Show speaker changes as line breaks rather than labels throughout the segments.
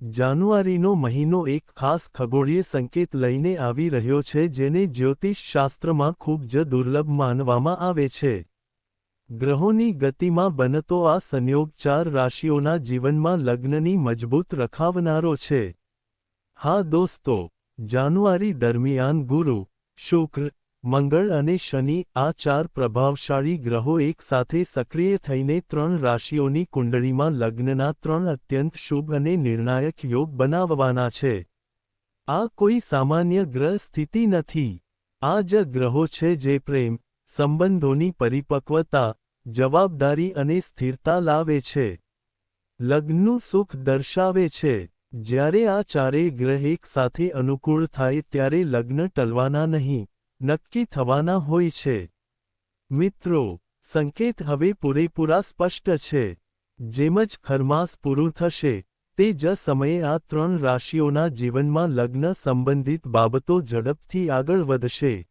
જાન્યુઆરીનો મહિનો એક ખાસ ખગોળીય સંકેત લઈને આવી રહ્યો છે જેને જ્યોતિષ શાસ્ત્રમાં ખૂબ જ દુર્લભ માનવામાં આવે છે. ગ્રહોની ગતિમાં બનતો આ સંયોગ 4 રાશિઓના જીવનમાં લગ્નની મજબૂત રખાવનારો છે. હા દોસ્તો, જાન્યુઆરી દરમિયાન ગુરુ, શુક્ર, મંગળ અને શનિ આ 4 પ્રભાવશાળી ગ્રહો એક સાથે સક્રિય થઈને 3 રાશિઓની કુંડળીમાં લગ્નના 3 અત્યંત શુભ અને નિર્ણાયક યોગ બનાવવાના છે. આ કોઈ સામાન્ય ગ્રહ સ્થિતિ નથી. આ જ ગ્રહો છે જે પ્રેમ, સંબંધોની પરિપક્વતા, જવાબદારી અને સ્થિરતા લાવે છે. લગ્નનું સુખ દર્શાવે છે. જ્યારે આ ચારેય ગ્રહ એક સાથે અનુકૂળ થાય ત્યારે લગ્ન ટળવાના નહીં, નક્કી થવાના હોય છે. મિત્રો, સંકેત હવે પૂરેપૂરા સ્પષ્ટ છે. જેમ જ ખરમાસ પૂરું થશે, તે જ સમયે આ 3 રાશિઓના જીવનમાં લગ્ન સંબંધિત બાબતો ઝડપથી આગળ વધશે.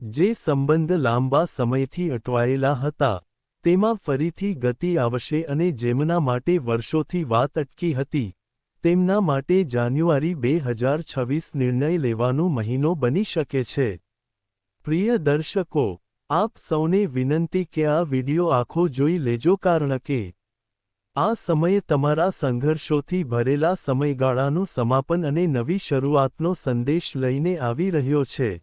જે સંબંધ લાંબા સમયથી અટવાયેલા હતા, તેમાં ફરીથી ગતિ આવશે અને જેમના માટે વર્ષોથી વાત અટકી હતી, તેમના માટે જાન્યુઆરી 2026 નિર્ણય લેવાનો મહિનો બની શકે છે. પ્રિય દર્શકો, આપ સૌને વિનંતી કે આ વિડિયો આખો જોઈ લેજો કારણ કે આ સમય તમારા સંઘર્ષોથી ભરેલા સમયગાળાનું સમાપન અને નવી શરૂઆતનો સંદેશ લઈને આવી રહ્યો છે.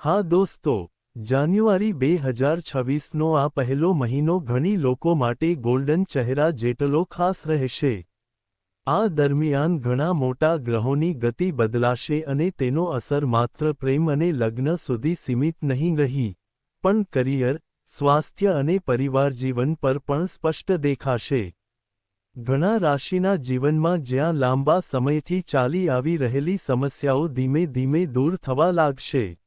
હા દોસ્તો, જાન્યુઆરી 2026નો આ પહેલો મહિનો ઘણી લોકો માટે ગોલ્ડન ચહેરા જેટલો ખાસ રહેશે. આ દરમિયાન ઘણા મોટા ગ્રહોની ગતિ બદલાશે અને તેનો અસર માત્ર પ્રેમ અને લગ્ન સુધી સીમિત નહીં રહી, પણ કરિયર, સ્વાસ્થ્ય અને પરિવાર જીવન પર પણ સ્પષ્ટ દેખાશે. ઘણા રાશિના જીવનમાં જ્યાં લાંબા સમયથી ચાલી આવી રહેલી સમસ્યાઓ ધીમે ધીમે દૂર થવા લાગશે,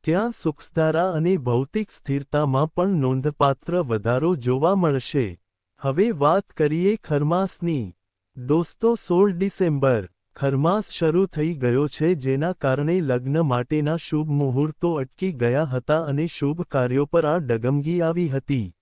ત્યાં સુખધારા અને ભૌતિક સ્થિરતામાં પણ નોંધપાત્ર વધારો જોવા મળશે. હવે વાત કરીએ ખરમાસની. દોસ્તો, 16 ડિસેમ્બર, ખરમાસ શરૂ થઈ ગયો છે જેના કારણે લગ્ન માટેના શુભ મુહૂર્તો અટકી ગયા હતા અને શુભ કાર્યો પર આ ડગમગી આવી હતી.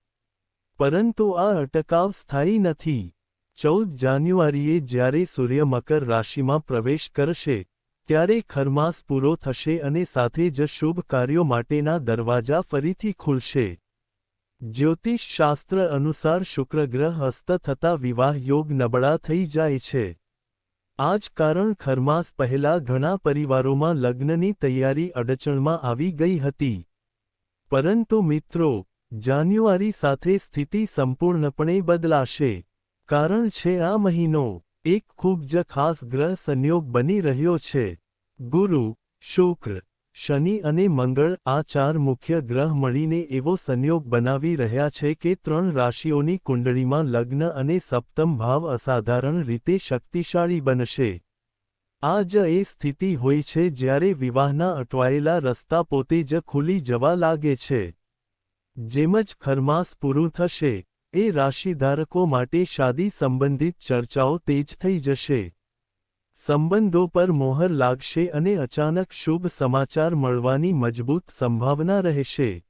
પરંતુ આ અટકાવ સ્થાયી નથી. 14 જાન્યુઆરીએ જ્યારે સૂર્ય મકર રાશિમાં પ્રવેશ કરશે, ત્યારે ખરમાસ પૂરો થશે અને સાથે જ શુભ કાર્યો માટેના દરવાજા ફરીથી ખુલશે. જ્યોતિષ શાસ્ત્ર અનુસાર શુક્ર ગ્રહ અસ્ત થતા વિવાહ યોગ નબળા થઈ જાય છે. આ જ કારણ ખરમાસ પહેલા ઘણા પરિવારોમાં લગ્નની તૈયારી અડચણમાં આવી ગઈ હતી. પરંતુ મિત્રો, જાન્યુઆરી સાથે સ્થિતિ સંપૂર્ણપણે બદલાશે. કારણ છે આ મહિનો એક ખૂબ જ ખાસ ગ્રહ સંયોગ બની રહ્યો છે. ગુરુ, શુક્ર, શનિ અને મંગળ આ 4 મુખ્ય ગ્રહ મળીને એવો સંયોગ બનાવી રહ્યા છે કે 3 રાશિઓની કુંડળીમાં લગ્ન અને સપ્તમ ભાવ અસાધારણ રીતે શક્તિશાળી બનશે. આ જ એ સ્થિતિ હોય છે જ્યારે વિવાહના અટવાયેલા રસ્તા પોતે જ ખુલી જવા લાગે છે. જેમ જ ખરમાસ પૂરું થશે, એ રાશિધારકો માટે શાદી સંબંધિત ચર્ચાઓ તેજ થઈ જશે. સંબંધો પર મોહર લાગશે અને અચાનક શુભ સમાચાર મળવાની મજબૂત સંભાવના રહેશે.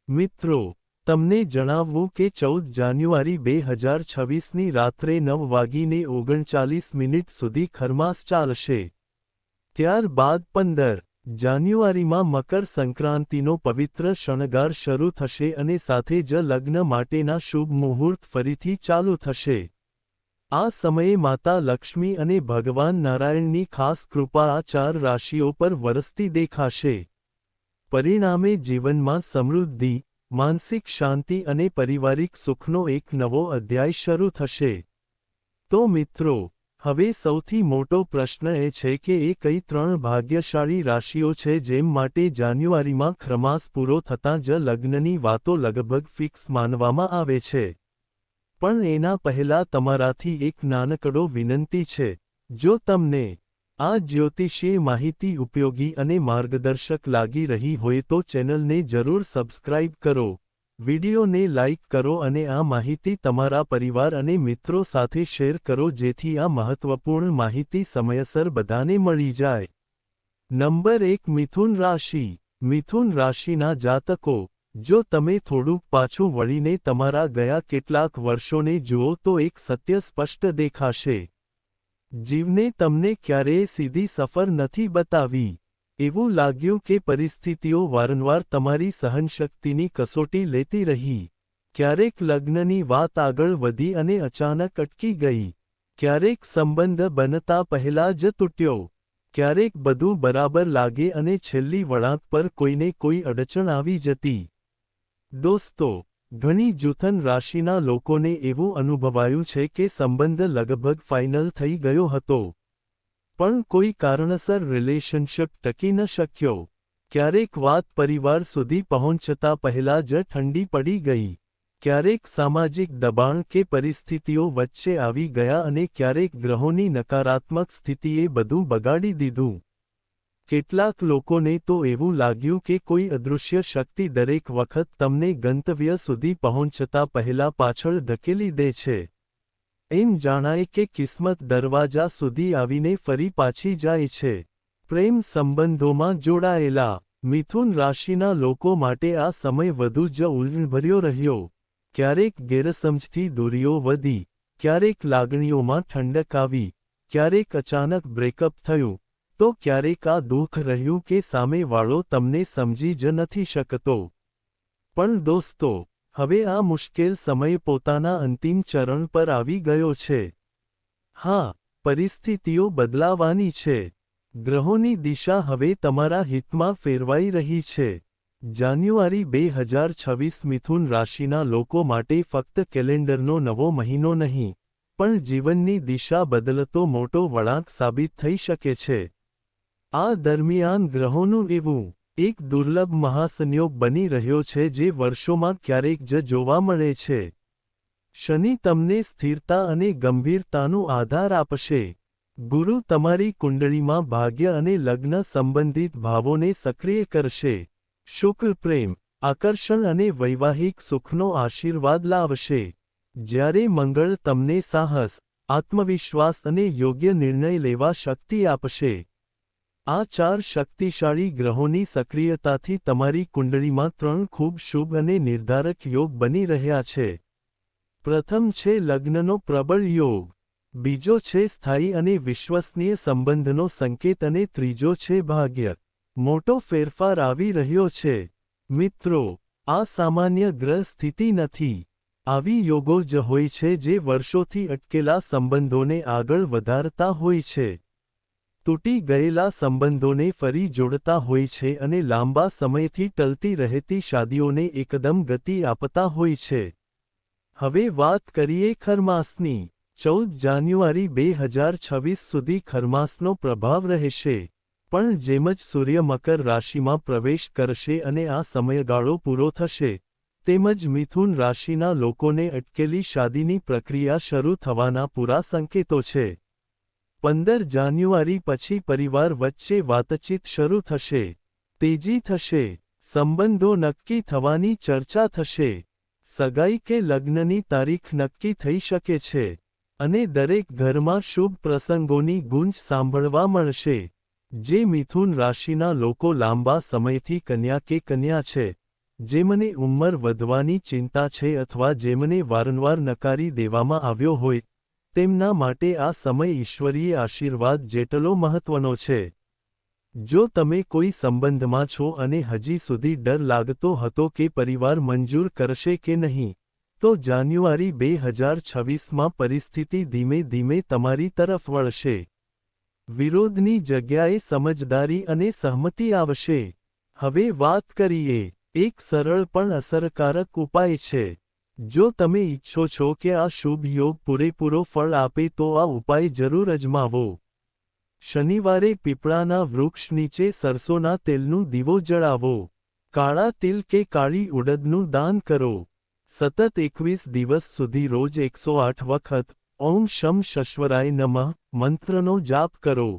મિત્રો, તમને જણાવવું કે 14 જાન્યુઆરી 2026ની રાત્રે 9:39 સુધી ખરમાસ ચાલશે. ત્યારબાદ 15 જાન્યુઆરીમાં મકર સંક્રાંતિનો પવિત્ર શણગાર શરૂ થશે અને સાથે જ લગ્ન માટેના શુભ મુહૂર્ત ફરીથી ચાલુ થશે. આ સમયે માતા લક્ષ્મી અને ભગવાન નારાયણની ખાસ કૃપા આ 4 રાશિઓ પર વરસતી દેખાશે. પરિણામે જીવનમાં સમૃદ્ધિ, માનસિક શાંતિ અને પારિવારિક સુખનો એક નવો અધ્યાય શરૂ થશે. તો મિત્રો, હવે સૌથી મોટો પ્રશ્ન એ છે કે એ કઈ 3 ભાગ્યશાળી રાશિઓ છે જેમ માટે જાન્યુઆરીમાં ખરમાસ પૂરો થતાં જ લગ્નની વાતો લગભગ ફિક્સ માનવામાં આવે છે. પણ એના પહેલા તમારાથી એક નાનકડો વિનંતી છે. જો તમને આ જ્યોતિષીય માહિતી ઉપયોગી અને માર્ગદર્શક લાગી રહી હોય તો ચેનલને જરૂર સબસ્ક્રાઇબ કરો, વિડિયોને લાઇક કરો અને આ માહિતી તમારા પરિવાર અને મિત્રો સાથે શેર કરો જેથી આ મહત્વપૂર્ણ માહિતી સમયસર બધાને મળી જાય. નંબર 1, મિથુન રાશિ. મિથુન રાશિના જાતકો, જો તમે થોડુંક પાછું વળીને તમારા ગયા કેટલાક વર્ષોને જુઓ તો એક સત્ય સ્પષ્ટ દેખાશે. જીવને તમને ક્યારેય સીધી સફર નથી બતાવી. એવું લાગ્યું કે પરિસ્થિતિઓ વારંવાર તમારી સહનશક્તિની કસોટી લેતી રહી. ક્યારેક લગ્નની વાત આગળ વધી અને અચાનક અટકી ગઈ. ક્યારેક સંબંધ બનતા પહેલા જ તૂટ્યો. ક્યારેક બધું બરાબર લાગે અને છેલ્લી વળાંક પર કોઈને કોઈ અડચણ આવી જતી. દોસ્તો, ઘણી જૂથન રાશિના લોકોને એવું અનુભવાયું છે કે સંબંધ લગભગ ફાઇનલ થઈ ગયો હતો. પણ કોઈ કારણસર રિલેશનશિપ ટકી ન શક્યો. ક્યારેક વાત પરિવાર સુધી પહોંચતા પહેલા જ ઠંડી પડી ગઈ. ક્યારેક સામાજિક દબાણ કે પરિસ્થિતિઓ વચ્ચે આવી ગયા અને ક્યારેક ગ્રહોની નકારાત્મક સ્થિતિએ બધું બગાડી દીધું. કેટલાક લોકોને તો એવું લાગ્યું કે કોઈ અદૃશ્ય શક્તિ દરેક વખત તમને ગંતવ્ય સુધી પહોંચતા પહેલા પાછળ ધકેલી દે છે. એમ જાણાય કે કિસ્મત દરવાજા સુધી આવીને ફરી પાછી જાય છે. પ્રેમ સંબંધોમાં જોડાયેલા મિથુન રાશિના લોકો માટે આ સમય વધુ જ ઉલઝનભર્યો રહ્યો. ક્યારેક ગેરસમજથી દૂરીઓ વધી, ક્યારેક લાગણીઓમાં ઠંડક આવી, ક્યારેક અચાનક બ્રેકઅપ થયું, તો ક્યારેક આ દુઃખ રહ્યું કે સામેવાળો તમને સમજી જ નથી શકતો. પણ દોસ્તો, હવે આ મુશ્કેલ સમય પોતાના અંતિમ ચરણ પર આવી ગયો છે. હા, પરિસ્થિતિઓ બદલાવાની છે. ગ્રહોની દિશા હવે તમારા હિતમાં ફેરવાઈ રહી છે. જાન્યુઆરી 2026 મિથુન રાશિના લોકો માટે ફક્ત કેલેન્ડરનો નવો મહિનો નહીં, પણ જીવનની દિશા બદલતો મોટો વળાંક સાબિત થઈ શકે છે. આ દરમિયાન ગ્રહોનું એવું એક દુર્લભ મહાસંયોગ બની રહ્યો છે જે વર્ષોમાં ક્યારેક જ જોવા મળે છે. શનિ તમને સ્થિરતા અને ગંભીરતાનો આધાર આપશે. ગુરુ તમારી કુંડળીમાં ભાગ્ય અને લગ્ન સંબંધિત ભાવોને સક્રિય કરશે. શુક્ર પ્રેમ, આકર્ષણ અને વૈવાહિક સુખનો આશીર્વાદ લાવશે. જ્યારે મંગળ તમને સાહસ, આત્મવિશ્વાસ અને યોગ્ય નિર્ણય લેવા શક્તિ આપશે. આ ચાર શક્તિશાળી ગ્રહોની સક્રિયતાથી તમારી કુંડળીમાં 3 ખૂબ શુભ અને નિર્ધારક યોગ બની રહ્યા છે. પ્રથમ છે લગ્નનો પ્રબળ યોગ, બીજો છે સ્થાયી અને વિશ્વસનીય સંબંધનો સંકેત અને ત્રીજો છે ભાગ્ય. મોટો ફેરફાર આવી રહ્યો છે. મિત્રો, આ સામાન્ય ગ્રહ સ્થિતિ નથી. આવી યોગો જ હોય છે જે વર્ષોથી અટકેલા સંબંધોને આગળ વધારતા હોય છે. તૂટી ગયેલા સંબંધોને ફરી જોડતા હોય છે અને લાંબા સમયથી ટલતી રહેતી શાદીઓને એકદમ ગતિ આપતા હોય છે. હવે વાત કરીએ ખરમાસની. 14 જાન્યુઆરી 2026 સુધી ખરમાસનો પ્રભાવ રહેશે. પણ જેમ જ સૂર્ય મકર રાશિમાં પ્રવેશ કરશે અને આ સમયગાળો પૂરો થશે, તેમજ મિથુન રાશિના લોકોને અટકેલી શાદીની પ્રક્રિયા શરૂ થવાના પૂરા સંકેતો છે. 15 જાન્યુઆરી પછી પરિવાર વચ્ચે વાતચીત શરૂ થશે. તેજી થશે. સંબંધો નક્કી થવાની ચર્ચા થશે. સગાઈ કે લગ્નની તારીખ નક્કી થઈ શકે છે. અને દરેક ઘરમાં શુભ પ્રસંગોની ગુંજ સાંભળવા મળશે. જે મિથુન રાશિના લોકો લાંબા સમયથી કન્યા કે કન્યા છે, જેમને ઉંમર વધવાની ચિંતા છે અથવા જેમને વારંવાર નકારી દેવામાં આવ્યો હોય, તેમના માટે આ સમય ઈશ્વરીય આશીર્વાદ જેટલો મહત્વનો છે. જો તમે કોઈ સંબંધમાં છો અને હજી સુધી ડર લાગતો હતો કે પરિવાર મંજૂર કરશે કે નહીં, તો જાન્યુઆરી 2026માં પરિસ્થિતિ ધીમે ધીમે તમારી તરફ વળશે. વિરોધની જગ્યાએ સમજદારી અને સહમતિ આવશે. હવે વાત કરીએ એક સરળ પણ અસરકારક ઉપાય છે. જો તમે ઈચ્છો છો કે આ શુભ યોગ પૂરેપૂરો ફળ આપે તો આ ઉપાય જરૂર અજમાવો. શનિવારે પીપળાના વૃક્ષ નીચે સરસોના તેલનું દીવો જળાવો. કાળા તિલ કે કાળી ઉડદનું દાન કરો. સતત 21 દિવસ સુધી રોજ 108 વખત ઓમ શમ શશ્વરાય નમઃ મંત્રનો જાપ કરો.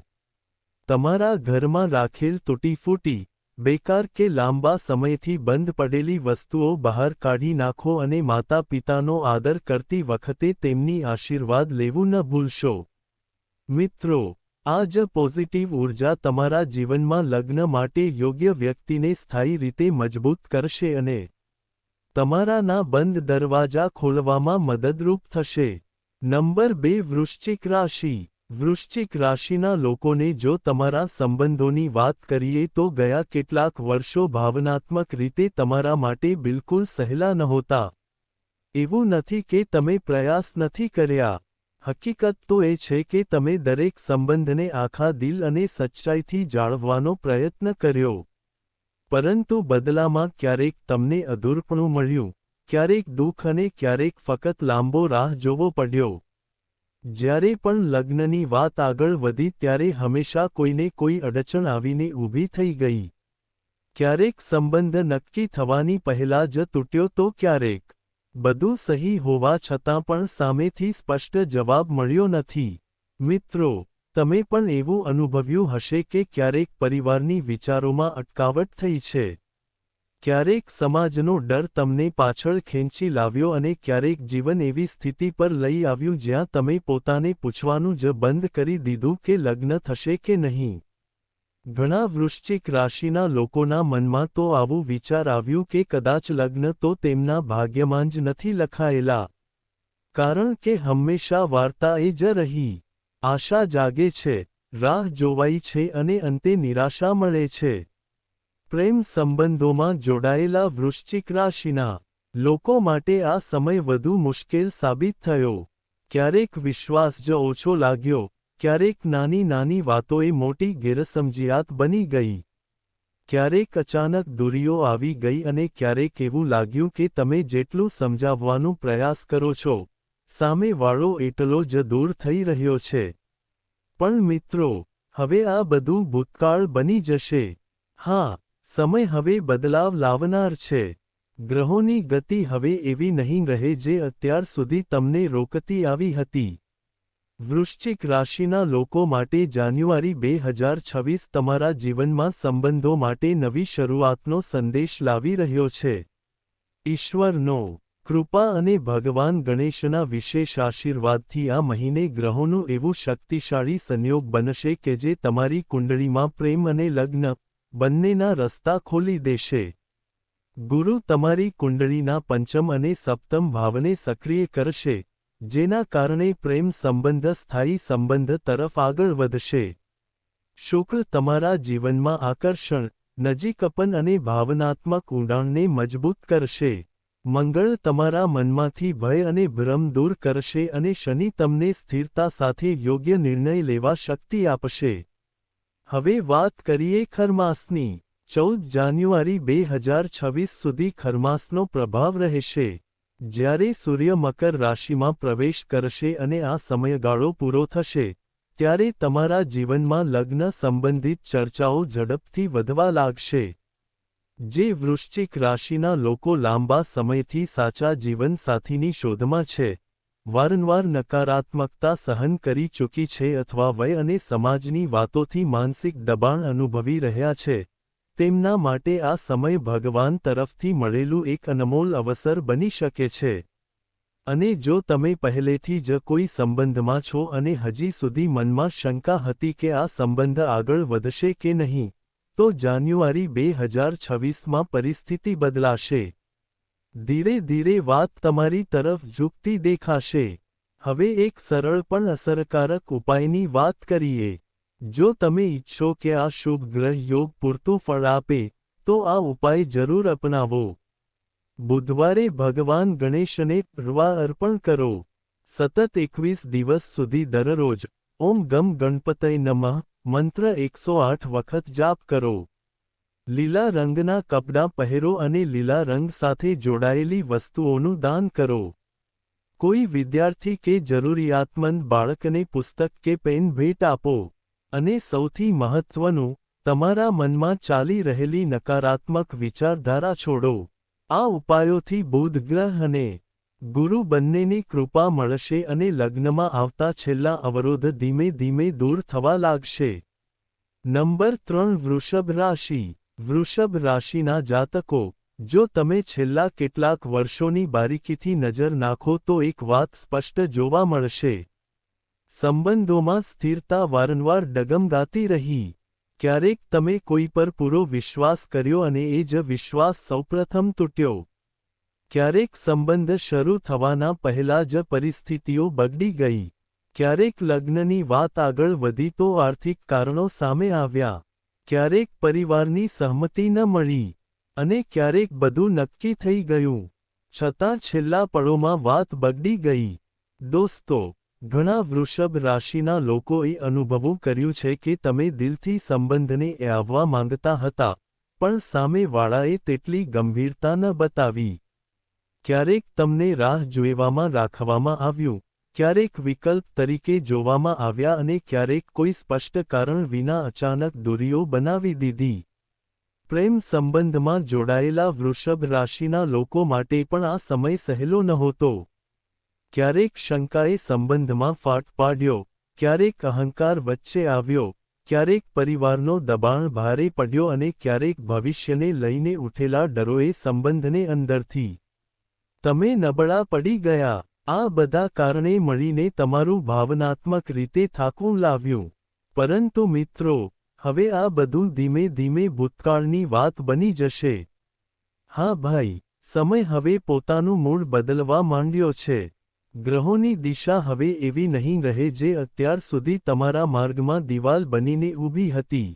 તમારા ઘરમાં રાખેલ તૂટી ફૂટી, બેકાર કે લાંબા સમયથી બંધ પડેલી વસ્તુઓ બહાર કાઢી નાખો અને માતા પિતાનો આદર કરતી વખતે તેમની આશીર્વાદ લેવું ન ભૂલશો. મિત્રો, આ જ પોઝિટિવ ઊર્જા તમારા જીવનમાં લગ્ન માટે યોગ્ય વ્યક્તિને સ્થાયી રીતે મજબૂત કરશે અને તમારાના બંધ દરવાજા ખોલવામાં મદદરૂપ થશે. નંબર 2 વૃશ્ચિક રાશિ. વૃશ્ચિક રાશિના લોકોને જો તમારા સંબંધોની વાત કરીએ તો ગયા કેટલાક વર્ષો ભાવનાત્મક રીતે તમારા માટે બિલકુલ સહેલા નહોતા. એવું નથી કે તમે પ્રયાસ નથી કર્યા. હકીકત તો એ છે કે તમે દરેક સંબંધને આખા દિલ અને સચ્ચાઈથી જાળવવાનો પ્રયત્ન કર્યો. પરંતુ બદલામાં ક્યારેક તમને અધૂરપણું મળ્યું, ક્યારેક દુઃખ અને ક્યારેક ફક્ત લાંબો રાહ જોવો પડ્યો. જ્યારે પણ લગ્નની વાત આગળ વધી ત્યારે હંમેશા કોઈને કોઈ અડચણ આવીને ઊભી થઈ ગઈ. ક્યારેક સંબંધ નક્કી થવાની પહેલા જ તૂટ્યો તો ક્યારેક બધું સહી હોવા છતાં પણ સામેથી સ્પષ્ટ જવાબ મળ્યો નથી. મિત્રો, તમે પણ એવું અનુભવ્યું હશે કે ક્યારેક પરિવારની વિચારોમાં અટકાવટ થઈ છે. ક્યારેક સમાજનો ડર તમને પાછળ ખેંચી લાવ્યો અને ક્યારેક જીવન એવી સ્થિતિ પર લઈ આવ્યું જ્યાં તમે પોતાને પૂછવાનું જ બંધ કરી દીધું કે લગ્ન થશે કે નહીં. ઘણા વૃશ્ચિક રાશિના લોકોના મનમાં તો આવું વિચાર આવ્યું કે કદાચ લગ્ન તો તેમના ભાગ્યમાં જ નથી લખાયેલા. કારણ કે હંમેશા વાર્તા એ જ રહી. આશા જાગે છે, રાહ જોવાઈ છે અને અંતે નિરાશા મળે છે. પ્રેમ સંબંધોમાં જોડાયેલા વૃશ્ચિક રાશિના લોકો માટે આ સમય વધુ મુશ્કેલ સાબિત થયો. ક્યારેક વિશ્વાસ જ ઓછો લાગ્યો, ક્યારેક નાની નાની વાતોએ મોટી ગેરસમજિયાત બની ગઈ. ક્યારેક અચાનક દૂરીઓ આવી ગઈ અને ક્યારેક એવું લાગ્યું કે તમે જેટલું સમજાવવાનો પ્રયાસ કરો છો, સામેવાળો એટલો જ દૂર થઈ રહ્યો છે. પણ મિત્રો, હવે આ બધું ભૂતકાળ બની જશે. હા, સમય હવે બદલાવ લાવનાર છે. ગ્રહોની ગતિ હવે એવી નહીં રહે જે અત્યાર સુધી તમને રોકતી આવી હતી. વૃશ્ચિક રાશિના લોકો માટે જાન્યુઆરી 2026 તમારા જીવનમાં સંબંધો માટે નવી શરૂઆતનો સંદેશ લાવી રહ્યો છે. ઈશ્વરનો કૃપા અને ભગવાન ગણેશના વિશેષ આશીર્વાદથી આ મહિને ગ્રહોનું એવું શક્તિશાળી સંયોગ બનશે કે જે તમારી કુંડળીમાં પ્રેમ અને લગ્ન બંનેના રસ્તા ખોલી દેશે. ગુરુ તમારી કુંડળીના પંચમ અને સપ્તમ ભાવને સક્રિય કરશે, જેના કારણે પ્રેમ સંબંધ સ્થાયી સંબંધ તરફ આગળ વધશે. શુક્ર તમારા જીવનમાં આકર્ષણ, નજીકપન અને ભાવનાત્મક ઊંડાણને મજબૂત કરશે. મંગળ તમારા મનમાંથી ભય અને ભ્રમ દૂર કરશે અને શનિ તમને સ્થિરતા સાથે યોગ્ય નિર્ણય લેવા શક્તિ આપશે. હવે વાત કરીએ ખરમાસની. 14 જાન્યુઆરી 2026 સુધી ખરમાસનો પ્રભાવ રહેશે. જ્યારે સૂર્ય મકર રાશિમાં પ્રવેશ કરશે અને આ સમયગાળો પૂરો થશે, ત્યારે તમારા જીવનમાં લગ્ન સંબંધિત ચર્ચાઓ ઝડપથી વધવા લાગશે. જે વૃશ્ચિક રાશિના લોકો લાંબા સમયથી સાચા જીવનસાથીની શોધમાં છે, વારંવાર નકારાત્મકતા સહન કરી ચૂકી છે અથવા વય અને સમાજની વાતોથી માનસિક દબાણ અનુભવી રહ્યા છે, તેમના માટે આ સમય ભગવાન તરફથી મળેલું એક અનમોલ અવસર બની શકે છે. અને જો તમે પહેલેથી જ કોઈ સંબંધમાં છો અને હજી સુધી મનમાં શંકા હતી કે આ સંબંધ આગળ વધશે કે નહીં, તો જાન્યુઆરી 2026માં પરિસ્થિતિ બદલાશે. ધીરે ધીરે વાત તમારી તરફ ઝૂકતી દેખાશે. હવે એક સરળ પણ અસરકારક ઉપાયની વાત કરીએ. જો તમે ઈચ્છો કે આ શુભ ગ્રહ યોગ પૂરતું ફળ આપે, તો આ ઉપાય જરૂર અપનાવો. બુધવારે ભગવાન ગણેશને રવા અર્પણ કરો. સતત 21 દિવસ સુધી દરરોજ ઓમ ગમ ગણપતય નમઃ મંત્ર 108 વખત જાપ કરો. લીલા રંગના કપડાં પહેરો અને લીલા રંગ સાથે જોડાયેલી વસ્તુઓનું દાન કરો. કોઈ વિદ્યાર્થી કે જરૂરિયાતમંદ બાળકને પુસ્તક કે પેન ભેટ આપો. અને સૌથી મહત્વનું, તમારા મનમાં ચાલી રહેલી નકારાત્મક વિચારધારા છોડો. આ ઉપાયોથી બુધ ગ્રહ અને ગુરુ બંનેની કૃપા મળશે અને લગ્નમાં આવતા છેલ્લા અવરોધ ધીમે ધીમે દૂર થવા લાગશે. નંબર 3 વૃષભ રાશિ. વૃષભ રાશિના જાતકો, જો તમે છેલ્લા કેટલાક વર્ષોની બારીકીથી નજર નાખો તો એક વાત સ્પષ્ટ જોવા મળશે. સંબંધોમાં સ્થિરતા વારંવાર ડગમગાતી રહી. ક્યારેક તમે કોઈ પર પૂરો વિશ્વાસ કર્યો અને એ જ વિશ્વાસ સૌપ્રથમ તૂટ્યો. ક્યારેક સંબંધ શરૂ થવાના પહેલા જ પરિસ્થિતિઓ બગડી ગઈ. ક્યારેક લગ્નની વાત આગળ વધી તો આર્થિક કારણો સામે આવ્યા, ક્યારેક પરિવારની સહમતિ ન મળી, અને ક્યારેક બધું નક્કી થઈ ગયું, છતાં છેલ્લા પળોમાં વાત બગડી ગઈ. દોસ્તો, ઘણા વૃષભ રાશિના લોકોએ અનુભવું કર્યું છે કે તમે દિલથી સંબંધને આવવા માંગતા હતા, પણ સામેવાળાએ તેટલી ગંભીરતા ન બતાવી. ક્યારેક તમને રાહ જોવામાં રાખવામાં આવ્યું, ક્યારેક વિકલ્પ તરીકે જોવામાં આવ્યા અને ક્યારેક કોઈ સ્પષ્ટ કારણ વિના અચાનક દૂરીઓ બનાવી દીધી. પ્રેમ સંબંધમાં જોડાયેલા વૃષભ રાશિના લોકો માટે પણ આ સમય સહેલો નહોતો. ક્યારેક શંકાએ સંબંધમાં ફાટ પાડ્યો, ક્યારેક અહંકાર વચ્ચે આવ્યો, ક્યારેક પરિવારનો દબાણ ભારે પડ્યો અને ક્યારેક ભવિષ્યને લઈને ઉઠેલા ડરોએ સંબંધને અંદરથી તમે નબળા પડી ગયા. આ બધા કારણે મળીને તમારું ભાવનાત્મક રીતે થાકવું લાવ્યું. પરંતુ મિત્રો, હવે આ બધું ધીમે ધીમે ભૂતકાળની વાત બની જશે. હા ભાઈ, સમય હવે પોતાનું મૂળ બદલવા માંડ્યો છે. ગ્રહોની દિશા હવે એવી નહીં રહે જે અત્યાર સુધી તમારા માર્ગમાં દિવાલ બનીને ઊભી હતી.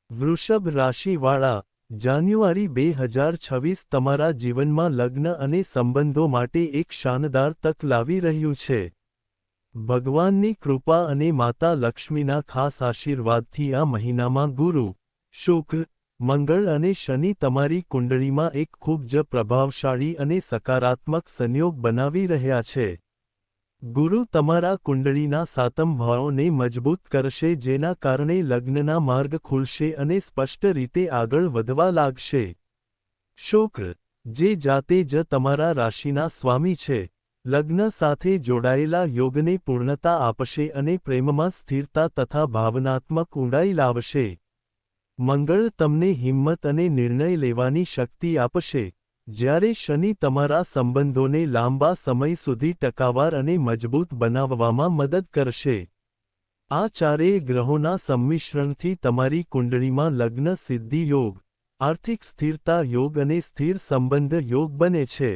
વૃષભ રાશિવાળા, જાન્યુઆરી 2026 તમારા જીવનમાં લગ્ન અને સંબંધો માટે એક શાનદાર તક લાવી રહ્યું છે. ભગવાનની કૃપા અને માતા લક્ષ્મીના ખાસ આશીર્વાદથી આ મહિનામાં ગુરુ, શુક્ર, મંગળ અને શનિ તમારી કુંડળીમાં એક ખૂબ જ પ્રભાવશાળી અને સકારાત્મક સંયોગ બનાવી રહ્યા છે. ગુરુ તમારા કુંડળીના સાતમ ભાવોને મજબૂત કરશે, જેના કારણે લગ્નના માર્ગ ખુલશે અને સ્પષ્ટ રીતે આગળ વધવા લાગશે. શુક્ર, જે જાતે જ તમારા રાશિના સ્વામી છે, લગ્ન સાથે જોડાયેલા યોગને પૂર્ણતા આપશે અને પ્રેમમાં સ્થિરતા તથા ભાવનાત્મક ઊંડાઈ લાવશે. મંગળ તમને હિંમત અને નિર્ણય લેવાની શક્તિ આપશે, જ્યારે શનિ તમારા સંબંધોને લાંબા સમય સુધી ટકાવાર અને મજબૂત બનાવવામાં મદદ કરશે. આ ચારેય ગ્રહોના સંમિશ્રણથી તમારી કુંડળીમાં લગ્ન સિદ્ધિ યોગ, આર્થિક સ્થિરતા યોગ અને સ્થિર સંબંધ યોગ બને છે.